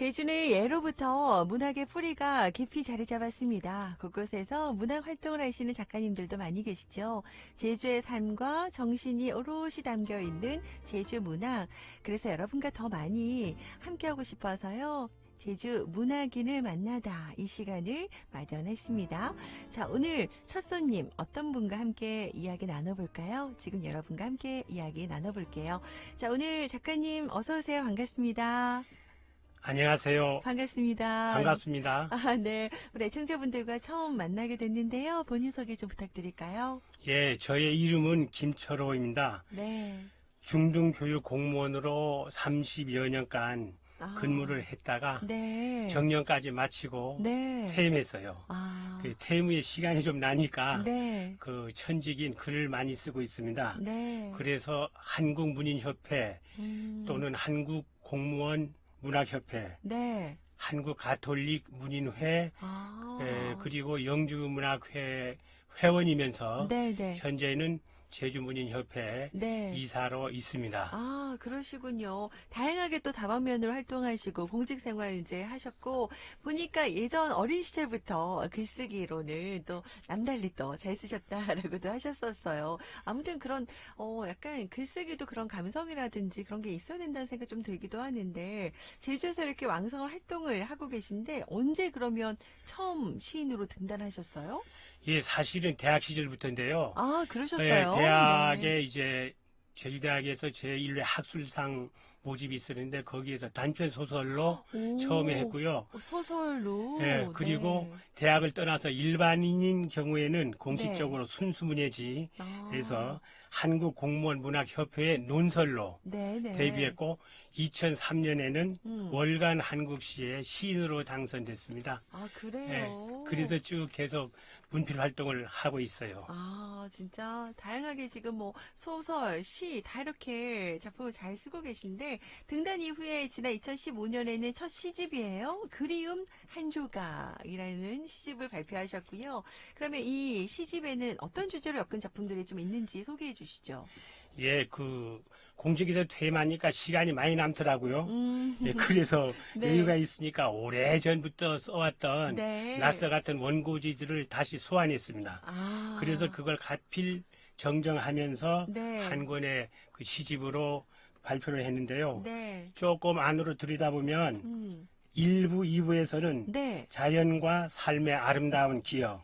제주는 예로부터 문학의 뿌리가 깊이 자리 잡았습니다. 곳곳에서 문학 활동을 하시는 작가님들도 많이 계시죠. 제주의 삶과 정신이 오롯이 담겨 있는 제주 문학. 그래서 여러분과 더 많이 함께하고 싶어서요. 제주 문학인을 만나다 이 시간을 마련했습니다. 자, 오늘 첫 손님 어떤 분과 함께 이야기 나눠볼까요? 지금 여러분과 함께 이야기 나눠볼게요. 자, 오늘 작가님 어서 오세요. 반갑습니다. 안녕하세요. 반갑습니다. 반갑습니다. 아, 네. 우리 애청자분들과 처음 만나게 됐는데요. 본인 소개 좀 부탁드릴까요? 예, 저의 이름은 김철호입니다. 네. 중등교육 공무원으로 30여 년간 근무를 했다가 네. 정년까지 마치고 네. 퇴임했어요. 아. 그 퇴임 후에 시간이 좀 나니까 네. 그 천직인 글을 많이 쓰고 있습니다. 네. 그래서 한국문인협회 또는 한국공무원 문학협회, 네. 한국가톨릭 문인회, 아. 그리고 영주문학회 회원이면서 네, 네. 현재는 제주문인협회 네. 이사로 있습니다. 아, 그러시군요. 다양하게 또 다방면으로 활동하시고 공직 생활 이제 하셨고 보니까 예전 어린 시절부터 글쓰기로는 또 남달리 또 잘 쓰셨다라고도 하셨었어요. 아무튼 그런 약간 글쓰기도 그런 감성이라든지 그런 게 있어야 된다는 생각 좀 들기도 하는데 제주에서 이렇게 왕성한 활동을 하고 계신데 언제 그러면 처음 시인으로 등단하셨어요? 예, 사실은 대학 시절부터인데요. 아, 그러셨어요? 대학에 네. 이제 제주대학에서 제1회 학술상 모집이 있었는데 거기에서 단편 소설로 오, 처음에 했고요. 소설로. 예, 그리고 네. 대학을 떠나서 일반인인 경우에는 공식적으로 네. 순수문예지 아. 해서 한국공무원문학협회의 논설로 네, 네. 데뷔했고 2003년에는 음. 월간 한국시의 시인으로 당선됐습니다. 아, 예, 그래요? 그래서 쭉 계속 문필 활동을 하고 있어요. 아, 진짜 다양하게 지금 뭐 소설, 시 다 이렇게 작품을 잘 쓰고 계신데 등단 이후에 지난 2015년에는 첫 시집이에요. 그리움 한 조각이라는 시집을 발표하셨고요. 그러면 이 시집에는 어떤 주제로 엮은 작품들이 좀 있는지 소개해 주시죠. 예, 그 공직에서 퇴임하니까 시간이 많이 남더라고요. 음. 예, 그래서 네. 여유가 있으니까 오래전부터 써왔던 네. 낙서 같은 원고지들을 다시 소환했습니다. 아. 그래서 그걸 가필 정정하면서 네. 한 권의 그 시집으로 발표를 했는데요. 네. 조금 안으로 들여다보면 음. 1부, 2부에서는 네. 자연과 삶의 아름다운 기억.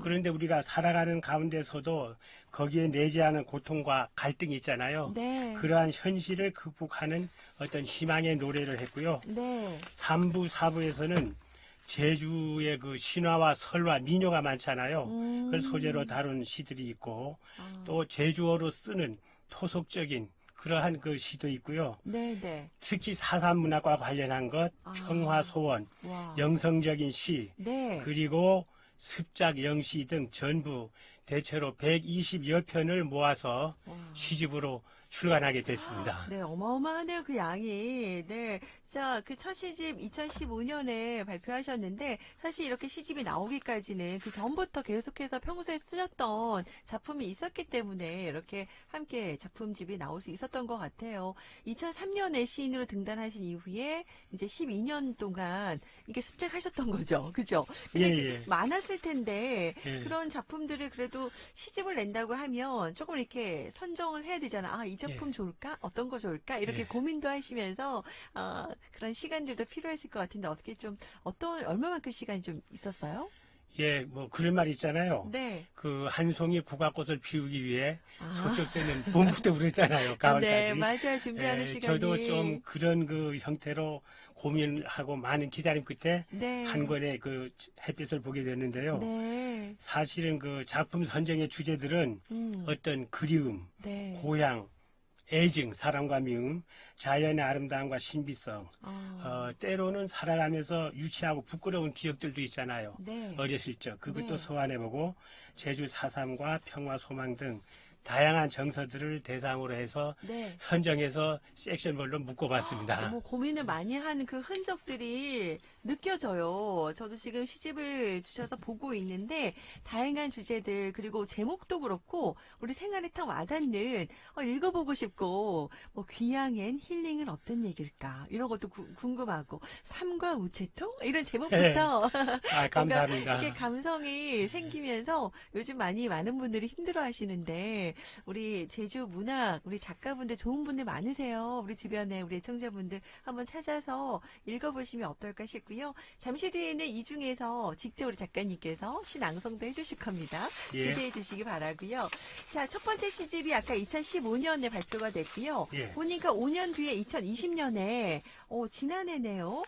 그런데 우리가 살아가는 가운데서도 거기에 내재하는 고통과 갈등이 있잖아요. 네. 그러한 현실을 극복하는 어떤 희망의 노래를 했고요. 네. 3부, 4부에서는 제주의 그 신화와 설화, 민요가 많잖아요. 그걸 소재로 다룬 시들이 있고 아. 또 제주어로 쓰는 토속적인 그러한 그 시도 있고요. 네, 네. 특히 사삼문학과 관련한 것, 아. 평화소원, 와. 영성적인 시, 네. 그리고 습작 영시 등 전부 대체로 120여 편을 모아서 와. 시집으로 출간하게 됐습니다. 네, 어마어마하네요, 그 양이. 네. 자, 그 첫 시집 2015년에 발표하셨는데, 사실 이렇게 시집이 나오기까지는 그 전부터 계속해서 평소에 쓰셨던 작품이 있었기 때문에 이렇게 함께 작품집이 나올 수 있었던 것 같아요. 2003년에 시인으로 등단하신 이후에 이제 12년 동안 이게 습작하셨던 거죠. 그죠? 근데 예, 예. 많았을 텐데, 예. 그런 작품들을 그래도 시집을 낸다고 하면 조금 이렇게 선정을 해야 되잖아. 아, 이 작품 예. 좋을까? 어떤 거 좋을까? 이렇게 예. 고민도 하시면서 그런 시간들도 필요했을 것 같은데 어떻게 좀 얼마만큼 시간이 좀 있었어요? 예, 뭐 그런 말 있잖아요. 네. 그 한 송이 국화꽃을 피우기 위해 아. 저쪽 새는 봄부터 그랬잖아요. 가을까지. 네, 맞아요. 준비하는 시간이. 저도 좀 그런 그 형태로 고민하고 많은 기다림 끝에 네. 한 권의 그 햇빛을 보게 됐는데요. 네. 사실은 그 작품 선정의 주제들은 어떤 그리움, 네. 고향, 애증, 사랑과 미움, 자연의 아름다움과 신비성, 때로는 살아가면서 유치하고 부끄러운 기억들도 있잖아요. 네. 어렸을 적 그것도 네. 소환해보고 제주 4.3과 평화 소망 등 다양한 정서들을 대상으로 해서 네. 선정해서 섹션별로 묶어봤습니다. 고민을 많이 한 그 흔적들이 느껴져요. 저도 지금 시집을 주셔서 보고 있는데 다양한 주제들 그리고 제목도 그렇고 우리 생활에 탁 와닿는 읽어보고 싶고 뭐 귀향엔 힐링은 어떤 얘기일까 이런 것도 궁금하고 삶과 우체통 이런 제목부터 아, 감사합니다. 이렇게 감성이 생기면서 요즘 많은 분들이 힘들어하시는데 우리 제주 문학 우리 작가분들 좋은 분들 많으세요. 우리 주변에 우리 애청자분들 한번 찾아서 읽어보시면 어떨까 싶고요. 잠시 뒤에는 이 중에서 직접 우리 작가님께서 시낭송도 해주실 겁니다. 예. 기대해 주시기 바라고요. 자, 첫 번째 시집이 아까 2015년에 발표가 됐고요. 예. 보니까 5년 뒤에 2020년에 지난해네요.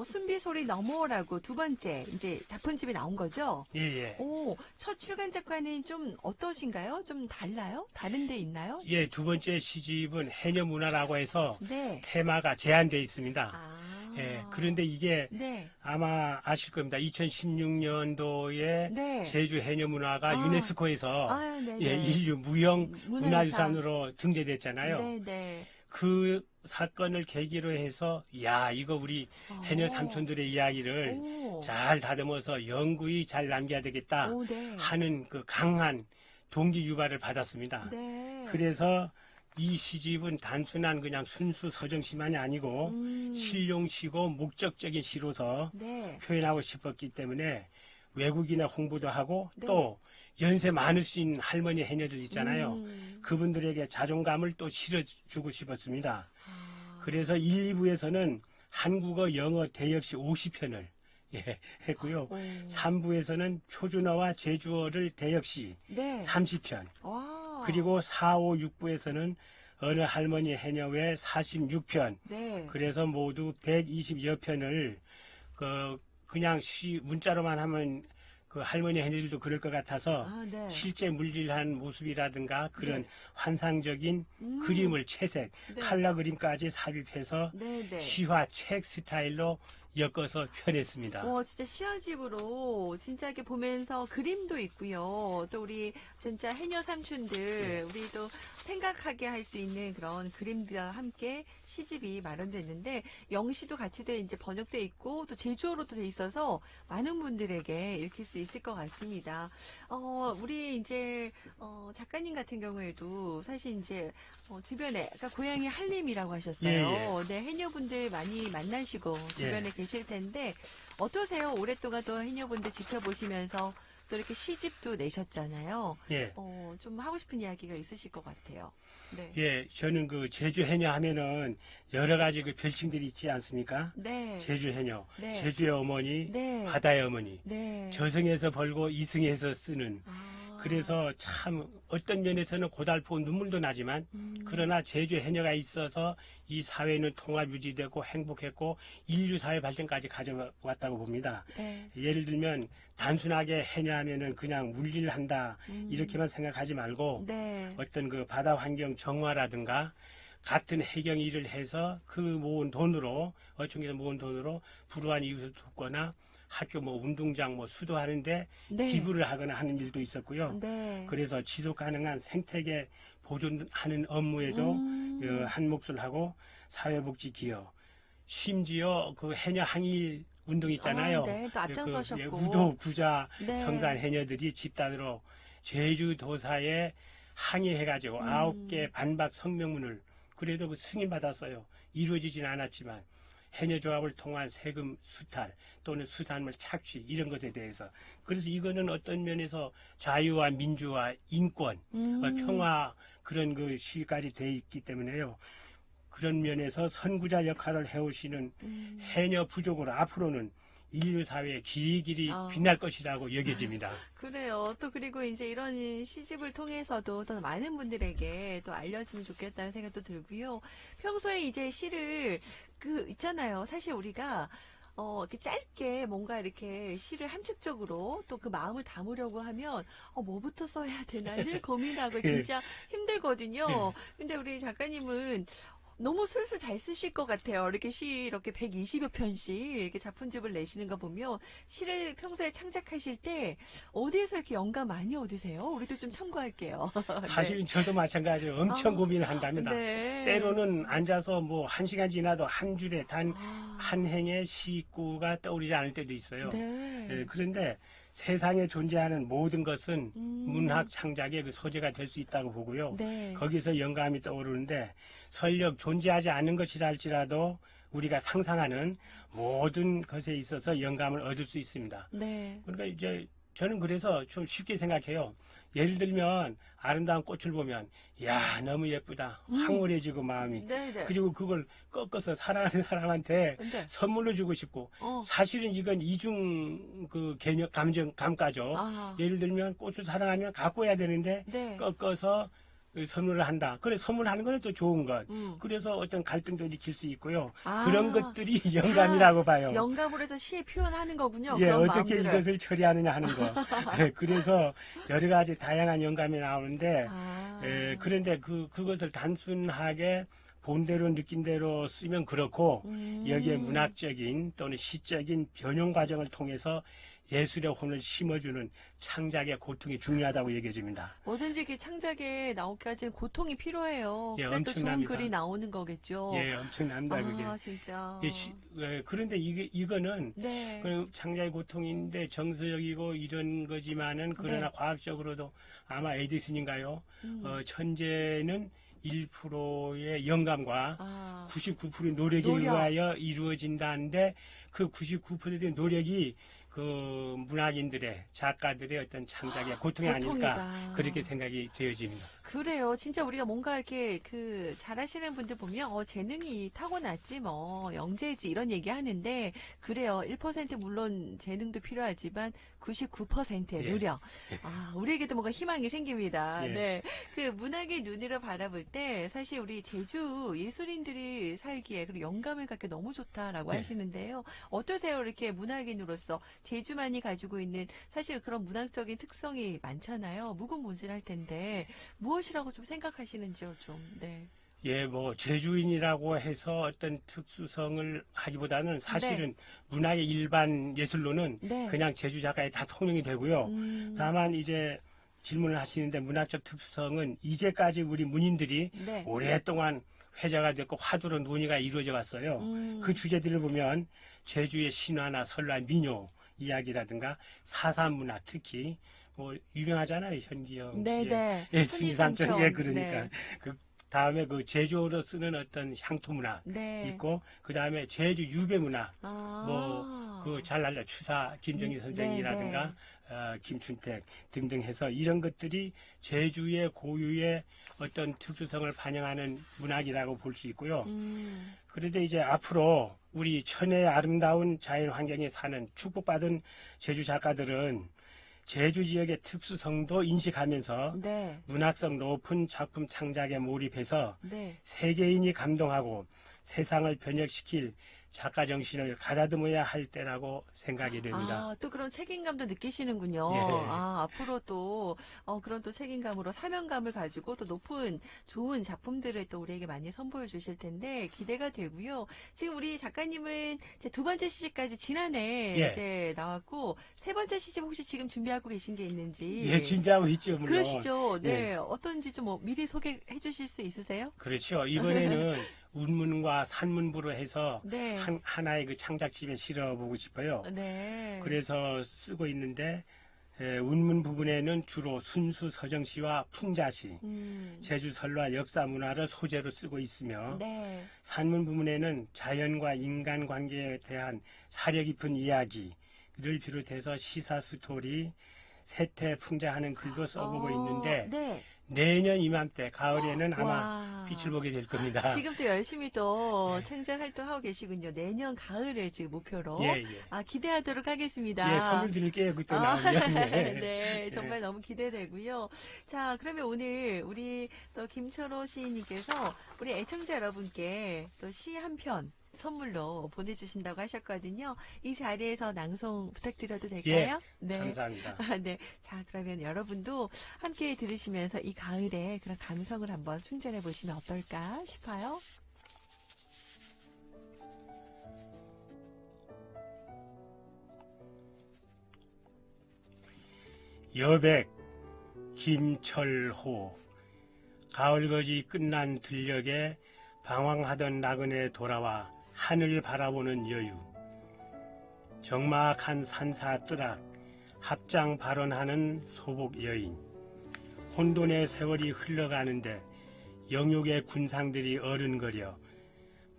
순비 소리 넘어라고 두 번째 이제 작품집이 나온 거죠? 예. 첫 출간 작가는 좀 어떠신가요? 좀 달라요? 다른 데 있나요? 예, 두 번째 시집은 해녀 문화라고 해서 네. 테마가 제한되어 있습니다. 아. 예, 그런데 이게 네. 아마 아실 겁니다. 2016년도에 네. 제주 해녀 문화가 유네스코에서 네네. 예, 인류 무형 문화유산으로 등재됐잖아요. 네네. 그 사건을 계기로 해서 야, 이거 우리 해녀 삼촌들의 이야기를 잘 다듬어서 영구히 잘 남겨야 되겠다 네. 하는 그 강한 동기 유발을 받았습니다. 네. 그래서 이 시집은 단순한 그냥 순수 서정시만이 아니고 실용시고 목적적인 시로서 네. 표현하고 싶었기 때문에 외국인의 홍보도 하고 네. 또 연세 많으신 할머니 해녀들 있잖아요. 그분들에게 자존감을 또 실어주고 싶었습니다. 그래서 1, 2부에서는 한국어, 영어, 대역시 50편을 했고요. 3부에서는 표준어와 제주어를 대역시 네. 30편. 와. 그리고 4, 5, 6부에서는 어느 할머니 해녀외 46편. 네. 그래서 모두 120여 편을 그냥 문자로만 하면 그 할머니 해녀들도 그럴 것 같아서 네. 실제 물질한 모습이라든가 그런 네. 환상적인 그림을 채색, 네. 칼라 그림까지 삽입해서 네. 시화 책 스타일로 엮어서 펴냈습니다. 진짜 시화집으로 진짜 이렇게 보면서 그림도 있고요. 또 우리 진짜 해녀 삼촌들 우리도 생각하게 할 수 있는 그런 그림들과 함께 시집이 마련됐는데 영시도 같이 이제 번역돼 있고 또 제주어로도 돼 있어서 많은 분들에게 읽힐 수 있을 것 같습니다. 우리 이제 작가님 같은 경우에도 사실 이제 주변에 아까 고향이 한림이라고 하셨어요. 네, 해녀분들 많이 만나시고 주변에 계실 텐데 어떠세요? 오랫동안 또 해녀분들 지켜보시면서 또 이렇게 시집도 내셨잖아요. 좀 하고 싶은 이야기가 있으실 것 같아요. 네. 예, 저는 그 제주 해녀 하면은 여러 가지 그 별칭들이 있지 않습니까? 네. 제주 해녀, 네. 제주의 어머니, 네. 바다의 어머니, 네. 저승에서 벌고 이승에서 쓰는. 그래서 참 어떤 면에서는 고달프고 눈물도 나지만 그러나 제주 해녀가 있어서 이 사회는 통합 유지되고 행복했고 인류 사회 발전까지 가져왔다고 봅니다. 네. 예를 들면 단순하게 해녀하면은 그냥 물질한다 이렇게만 생각하지 말고 네. 어떤 그 바다 환경 정화라든가 같은 해경 일을 해서 그 모은 돈으로 어촌에서 모은 돈으로 불우한 이웃을 돕거나 학교 운동장 수도하는데 네. 기부를 하거나 하는 일도 있었고요. 네. 그래서 지속 가능한 생태계 보존하는 업무에도 한 몫을 하고 사회복지 기여, 심지어 그 해녀 항일 운동 있잖아요. 네, 또 앞장서셨고. 우도 구자 네. 성산 해녀들이 집단으로 제주도사에 항의해가지고 9개 반박 성명문을 그래도 그 승인받았어요. 이루어지진 않았지만 해녀조합을 통한 세금 수탈 또는 수산물 착취 이런 것에 대해서 그래서 이거는 어떤 면에서 자유와 민주와 인권, 평화 그런 그 시위까지 돼 있기 때문에요. 그런 면에서 선구자 역할을 해오시는 해녀 부족으로 앞으로는 인류 사회에 길이 빛날 것이라고 여겨집니다. 그래요. 또 그리고 이제 이런 시집을 통해서도 더 많은 분들에게 또 알려지면 좋겠다는 생각도 들고요. 평소에 이제 시를 있잖아요. 사실 우리가 이렇게 짧게 뭔가 이렇게 시를 함축적으로 또 그 마음을 담으려고 하면 뭐부터 써야 되나 늘 고민하고 진짜 힘들거든요. 근데 우리 작가님은 너무 술술 잘 쓰실 것 같아요. 이렇게 시 이렇게 120여 편씩 이렇게 작품집을 내시는 거 보면 시를 평소에 창작하실 때 어디에서 이렇게 영감 많이 얻으세요? 우리도 좀 참고할게요. 사실 저도 마찬가지예요. 엄청 아, 고민을 한답니다. 네. 때로는 앉아서 뭐 1시간 지나도 한 줄에 단 아, 한 행의 시구가 떠오르지 않을 때도 있어요. 네. 그런데 세상에 존재하는 모든 것은 음, 문학 창작의 그 소재가 될 수 있다고 보고요. 네. 거기서 영감이 떠오르는데 설령 존재하지 않는 것이라 할지라도 우리가 상상하는 모든 것에 있어서 영감을 얻을 수 있습니다. 네. 그러니까 이제 저는 그래서 좀 쉽게 생각해요. 예를 들면 아름다운 꽃을 보면 야 너무 예쁘다 황홀해지고 마음이 네네. 그리고 그걸 꺾어서 사랑하는 사람한테 네. 선물로 주고 싶고 사실은 이건 이중 그 개념 감정감가죠. 아, 예를 들면 꽃을 사랑하면 갖고 해야 되는데 네. 꺾어서 그 선물을 한다. 그래 선물하는 건 또 좋은 것. 음. 그래서 어떤 갈등도 일으킬 수 있고요. 아, 그런 것들이 영감이라고 봐요. 영감으로 해서 시에 표현하는 거군요. 예, 그런 어떻게 마음들을. 이것을 처리하느냐 하는 거. 그래서 여러 가지 다양한 영감이 나오는데, 아, 그런데 그것을 단순하게 본대로 느낀 대로 쓰면 그렇고, 여기에 문학적인 또는 시적인 변형 과정을 통해서 예술의 혼을 심어주는 창작의 고통이 중요하다고 얘기해 줍니다. 뭐든지 이렇게 창작에 나오기까지는 고통이 필요해요. 예, 그래야 또 좋은 엄청납니다. 글이 나오는 거겠죠. 예, 엄청납니다, 그게. 아, 진짜. 그런데 이거는 네. 그 창작의 고통인데 정서적이고 이런 거지만은 그러나 네. 과학적으로도 아마 에디슨인가요? 음. 천재는 1%의 영감과 아, 99%의 노력에 노력. 의하여 이루어진다는데 그 99%의 노력이 그 문학인들의 작가들의 어떤 창작의 고통이 아닐까 고통이다. 그렇게 생각이 되어집니다. 그래요. 진짜 우리가 뭔가 이렇게 그 잘하시는 분들 보면 재능이 타고났지 뭐 영재지 이런 얘기 하는데 그래요. 1% 물론 재능도 필요하지만 99%의 예. 노력. 아, 우리에게도 뭔가 희망이 생깁니다. 예. 네. 그 문학의 눈으로 바라볼 때 사실 우리 제주 예술인들이 살기에 그리고 영감을 갖기 너무 좋다라고 네. 하시는데요. 어떠세요? 이렇게 문학인으로서 제주만이 가지고 있는 사실 그런 문학적인 특성이 많잖아요. 무궁무진할 텐데 무엇이라고 좀 생각하시는지요, 좀. 네. 예, 뭐 제주인이라고 해서 어떤 특수성을 하기보다는 사실은 문학의 일반 예술로는 네. 그냥 제주 작가에 다 통용이 되고요. 음, 다만 이제 질문을 하시는데 문학적 특수성은 이제까지 우리 문인들이 네. 오랫동안 회자가 됐고 화두로 논의가 이루어져 왔어요. 그 주제들을 보면 제주의 신화나 설화, 민요 이야기라든가 사삼문화 특히 뭐 유명하잖아요. 현기영 씨의 네네. 예, 수미삼촌 예, 그러니까 네. 그 다음에 그 제주어로 쓰는 어떤 향토 문화 네. 있고 그 다음에 제주 유배 문화 아. 뭐 그 잘 알려 추사 김정희 선생이라든가 김춘택 등등 해서 이런 것들이 제주의 고유의 어떤 특수성을 반영하는 문학이라고 볼 수 있고요. 그런데 이제 앞으로 우리 천혜의 아름다운 자연 환경에 사는 축복받은 제주 작가들은 제주 지역의 특수성도 인식하면서 네. 문학성 높은 작품 창작에 몰입해서 네. 세계인이 감동하고 세상을 변혁시킬 작가 정신을 가다듬어야 할 때라고 생각이 됩니다. 아, 또 그런 책임감도 느끼시는군요. 예. 아, 앞으로 또, 그런 또 책임감으로 사명감을 가지고 또 높은 좋은 작품들을 또 우리에게 많이 선보여 주실 텐데 기대가 되고요. 지금 우리 작가님은 이제 두 번째 시집까지 지난해 예. 이제 나왔고 세 번째 시집 혹시 지금 준비하고 계신 게 있는지. 예, 준비하고 있죠, 물론. 그러시죠. 네. 예. 어떤지 좀 미리 소개해 주실 수 있으세요? 그렇죠. 이번에는 운문과 산문부로 해서 네. 하나의 그 창작집에 실어보고 싶어요. 네. 그래서 쓰고 있는데 운문 부분에는 주로 순수 서정시와 풍자시, 제주 설화 역사 문화를 소재로 쓰고 있으며 네. 산문 부분에는 자연과 인간 관계에 대한 사려 깊은 이야기를 비롯해서 시사 스토리, 세태 풍자하는 글도 써보고 있는데 네. 내년 이맘때 가을에는 아마 와. 빛을 보게 될 겁니다. 지금 또 열심히 또 네. 창작 활동하고 계시군요. 내년 가을을 지금 목표로. 예, 예. 아, 기대하도록 하겠습니다. 예, 선물 드릴게요. 그때 아, 나오면. 네, 정말 너무 기대되고요. 자, 그러면 오늘 우리 또 김철호 시인님께서 우리 애청자 여러분께 또 시 한 편 선물로 보내주신다고 하셨거든요. 이 자리에서 낭송 부탁드려도 될까요? 네. 감사합니다. 아, 네. 자, 그러면 여러분도 함께 들으시면서 이 가을에 그런 감성을 한번 충전해 보시면 어떨까 싶어요. 여백 김철호. 가을거지 끝난 들녘에 방황하던 나그네 돌아와 하늘 바라보는 여유. 적막한 산사 뜨락 합장 발언하는 소복 여인. 혼돈의 세월이 흘러가는데 영욕의 군상들이 어른거려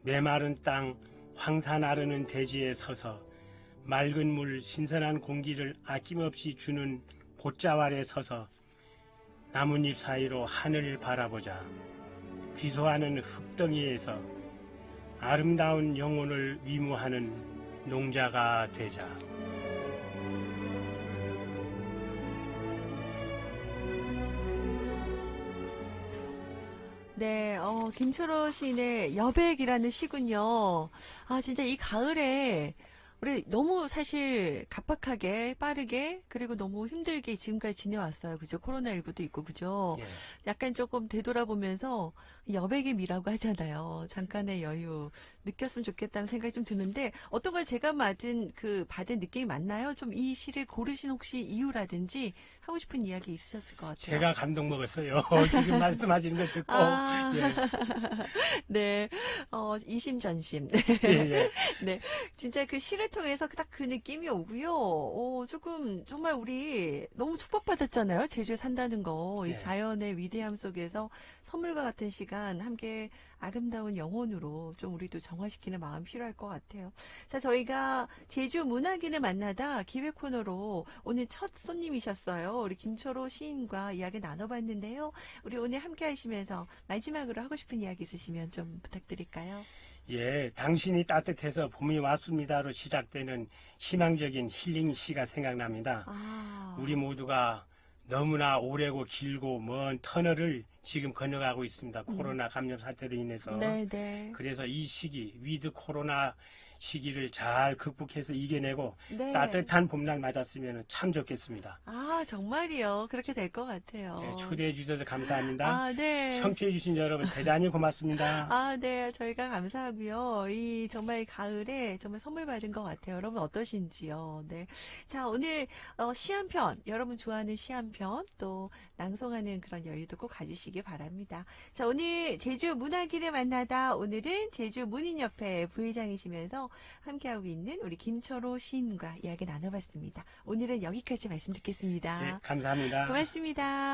메마른 땅 황사 나르는 대지에 서서 맑은 물 신선한 공기를 아낌없이 주는 곶자왈 아래 서서 나뭇잎 사이로 하늘을 바라보자. 귀소하는 흙덩이에서 아름다운 영혼을 위무하는 농자가 되자. 네, 김철호 시인의 여백이라는 시군요. 아, 진짜 이 가을에 우리 너무 사실 갑박하게 빠르게 그리고 너무 힘들게 지금까지 지내왔어요. 그죠? 코로나19도 있고, 그죠? 예. 약간 조금 되돌아보면서 여백의 미라고 하잖아요. 잠깐의 여유 느꼈으면 좋겠다는 생각이 좀 드는데 어떤 걸 제가 받은 느낌이 맞나요? 좀 이 시를 고르신 혹시 이유라든지 하고 싶은 이야기 있으셨을 것 같아요. 제가 감동 먹었어요. 지금 말씀하시는 거 듣고. 아, 예. 네, 이심전심. 예, 예. 네, 진짜 그 시를 통해서 딱 그 느낌이 오고요. 조금 정말 우리 너무 축복받았잖아요. 제주에 산다는 거. 이 네. 자연의 위대함 속에서 선물과 같은 시간 함께 아름다운 영혼으로 좀 우리도 정화시키는 마음 필요할 것 같아요. 자, 저희가 제주 문화기를 만나다 기획 코너로 오늘 첫 손님이셨어요. 우리 김철호 시인과 이야기 나눠봤는데요. 우리 오늘 함께 하시면서 마지막으로 하고 싶은 이야기 있으시면 좀 부탁드릴까요? 예, 당신이 따뜻해서 봄이 왔습니다로 시작되는 희망적인 힐링 시가 생각납니다. 아, 우리 모두가 너무나 오래고 길고 먼 터널을 지금 건너가고 있습니다. 코로나 감염 사태로 인해서. 네네. 그래서 이 시기, 위드 코로나 시기를 잘 극복해서 이겨내고 네. 따뜻한 봄날 맞았으면 참 좋겠습니다. 아, 정말이요. 그렇게 될 것 같아요. 예, 초대해 주셔서 감사합니다. 아, 네. 청취해 주신 여러분 대단히 고맙습니다. 아, 네. 저희가 감사하고요. 이 정말 가을에 정말 선물 받은 것 같아요. 여러분 어떠신지요? 네. 자, 오늘 시 한 편, 여러분 좋아하는 시 한 편, 또 낭송하는 그런 여유도 꼭 가지시기 바랍니다. 자, 오늘 제주 문화기를 만나다 오늘은 제주 문인협회 부회장이시면서 함께하고 있는 우리 김철호 시인과 이야기 나눠봤습니다. 오늘은 여기까지 말씀 듣겠습니다. 예, 감사합니다. 고맙습니다.